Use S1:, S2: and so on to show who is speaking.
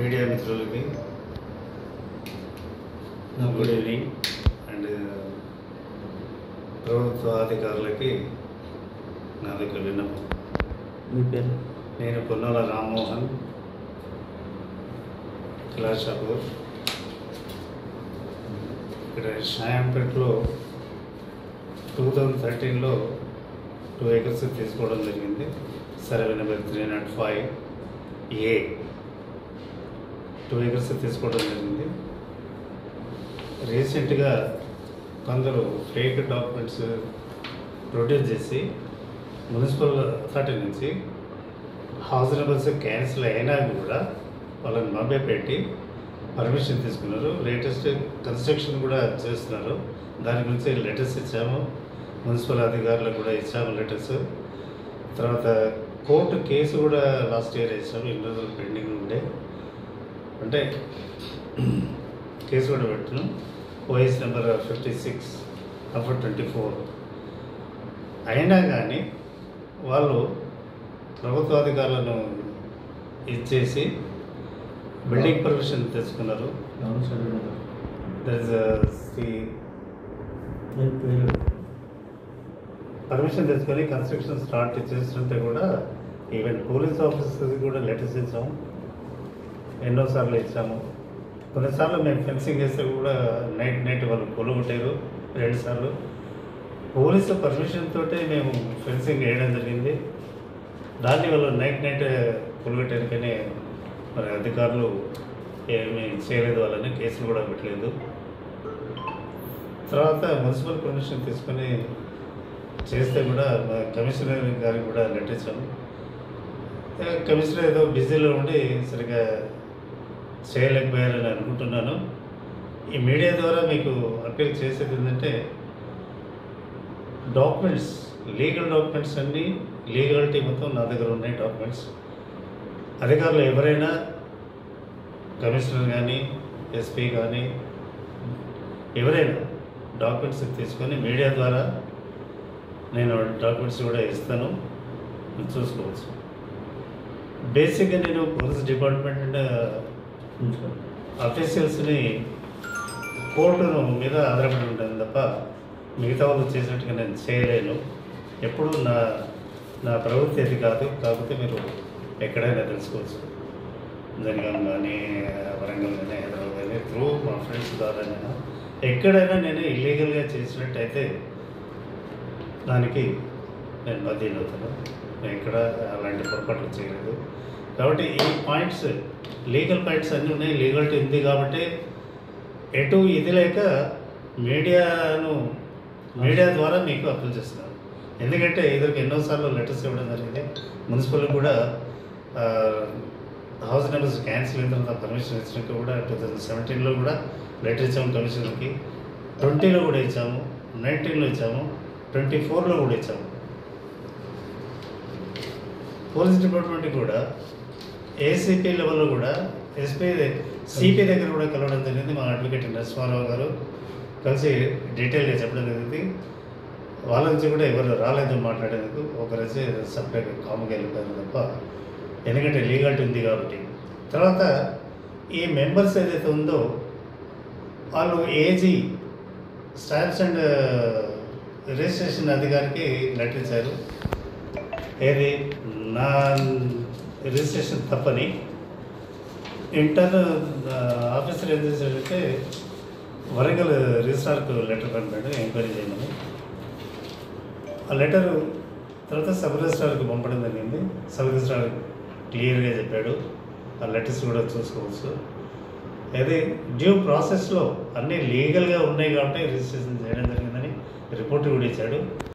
S1: Media మిత్రులకి good evening and ప్రభుత్వ అధికారులకి నా దగ్గర విన్నపం.
S2: మీ పేరు?
S1: నేను పొన్నాల రామ్మోహన్, కిలాషాపూర్. ఇక్కడ షాయంపేటలో 2013లో 2 acres తీసుకోవడం జరిగింది. సర్వే నెంబర్ 305A 2 acres తీసుకోవడం జరిగింది. రీసెంట్గా కొందరు ఫేక్ డాక్యుమెంట్స్ ప్రొడ్యూస్ చేసి మున్సిపల్ అథారిటీ నుంచి హౌస్ నెంబర్స్ క్యాన్సిల్ అయినా కూడా వాళ్ళని మభ్యపెట్టి పర్మిషన్ తీసుకున్నారు. లేటెస్ట్ కన్స్ట్రక్షన్ కూడా చేస్తున్నారు. దాని గురించి లెటర్స్ ఇచ్చాము, మున్సిపల్ అధికారులకు కూడా ఇచ్చాము లెటర్స్. తర్వాత కోర్టు కేసు కూడా లాస్ట్ ఇయర్ ఇచ్చాము. ఇన్ని రోజులు పెండింగ్ ఉండే అంటే కేసు కూడా పెట్టినాం. OS number 56/24. అయినా కానీ వాళ్ళు ప్రభుత్వ అధికారులను ఇచ్చేసి బిల్డింగ్ పర్మిషన్ తెచ్చుకున్నారు. పర్మిషన్ తెచ్చుకొని కన్స్ట్రక్షన్ స్టార్ట్ చేస్తుంటే కూడా ఈవెన్ పోలీస్ ఆఫీసర్స్ కూడా లెటర్స్ ఇచ్చాము, ఎన్నోసార్లు ఇచ్చాము. కొన్నిసార్లు మేము ఫెన్సింగ్ వేస్తే కూడా నైట్ వాళ్ళు కొలుగొట్టారు. 2 సార్లు పోలీసు పర్మిషన్ తోటే మేము ఫెన్సింగ్ వేయడం జరిగింది. దాన్ని వాళ్ళు నైట్ కొలుగొట్టారు. కానీ మరి అధికారులు ఏమీ చేయలేదు, వాళ్ళని కేసులు కూడా పెట్టలేదు. తర్వాత మున్సిపల్ పర్మిషన్ తీసుకొని చేస్తే కూడా కమిషనర్ గారికి కూడా లెటర్ ఇచ్చాము. కమిషనర్ ఏదో బిజీలో ఉండి సరిగ్గా చేయలేకపోయారని అనుకుంటున్నాను. ఈ మీడియా ద్వారా మీకు అప్పీల్ చేసేది ఏంటంటే డాక్యుమెంట్స్, లీగల్ డాక్యుమెంట్స్ అన్నీ, లీగాలిటీ మొత్తం నా దగ్గర ఉన్నాయి డాక్యుమెంట్స్. అధికారులు ఎవరైనా, కమిషనర్ కానీ, SP కానీ, ఎవరైనా డాక్యుమెంట్స్ తీసుకొని మీడియా ద్వారా నేను డాక్యుమెంట్స్ కూడా ఇస్తాను, చూసుకోవచ్చు. బేసిక్గా నేను పోలీస్ డిపార్ట్మెంట్ అఫీషియల్స్ని కోర్టును మీద ఆధారపడి ఉంటాను తప్ప మిగతా వాళ్ళు చేసినట్టుగా నేను చేయలేను. ఎప్పుడు నా ప్రవృత్తి అది కాదు. కాకపోతే మీరు ఎక్కడైనా తెలుసుకోవచ్చు. జనగాం కానీ, వరంగల్ కానీ, హైదరాబాద్ కానీ, త్రూ మా ఫ్రెండ్స్ ద్వారానైనా ఎక్కడైనా నేను ఇల్లీగల్గా చేసినట్టయితే దానికి నేను బదిలీ అవుతాను. నేను ఎక్కడ అలాంటి పొరపాట్లు చేయలేదు. కాబట్టి ఈ పాయింట్స్, లీగల్ పాయింట్స్ అన్నీ ఉన్నాయి, లీగాలిటీ ఉంది. కాబట్టి ఎటు ఇది లేక మీడియా ద్వారా మీకు అప్పీల్ చేస్తున్నాను. ఎందుకంటే ఇద్దరికి ఎన్నోసార్లు లెటర్స్ ఇవ్వడం జరిగింది. మున్సిపల్ కూడా హౌస్ నెంబర్స్ క్యాన్సిల్ అయిన తర్వాత పర్మిషన్ ఇచ్చినాక కూడా 2017లో కూడా లెటర్ ఇచ్చాము కమిషనర్కి. 20లో కూడా ఇచ్చాము, 19లో ఇచ్చాము, 24లో కూడా ఇచ్చాము. పోలీస్ డిపార్ట్మెంట్కి కూడా ACP లెవెల్లో కూడా CP దగ్గర కూడా కలవడం జరిగింది. మా అడ్వకేట్ నరసింహారావు గారు కలిసి డీటెయిల్గా చెప్పడం జరిగింది. వాళ్ళ నుంచి కూడా ఎవరు రాలేదు మాట్లాడేందుకు. ఒకరైతే సపరేట్గా కామ్గా వెళ్ళిపోయారు తప్ప, ఎందుకంటే లీగాలిటీ ఉంది కాబట్టి. తర్వాత ఈ మెంబర్స్ ఏదైతే ఉందో వాళ్ళు AG స్టాంప్స్ అండ్ రిజిస్ట్రేషన్ అధికారికి లెటర్ ఇచ్చారు. ఏది నా రిజిస్ట్రేషన్ తప్పని. ఇంటర్నల్ ఆఫీసర్ ఏం చేశాడంటే వరంగల్ రిజిస్ట్రార్కు లెటర్ పంపాడు ఎంక్వైరీ చేయమని. ఆ లెటరు తర్వాత సబ్ రిజిస్ట్రార్కి పంపడం జరిగింది. సబ్ రిజిస్ట్రార్ క్లియర్గా చెప్పాడు. ఆ లెటర్స్ కూడా చూసుకోవచ్చు. అది డ్యూ ప్రాసెస్లో అన్నీ లీగల్గా ఉన్నాయి కాబట్టి రిజిస్ట్రేషన్ చేయడం జరిగిందని రిపోర్ట్ కూడా ఇచ్చాడు.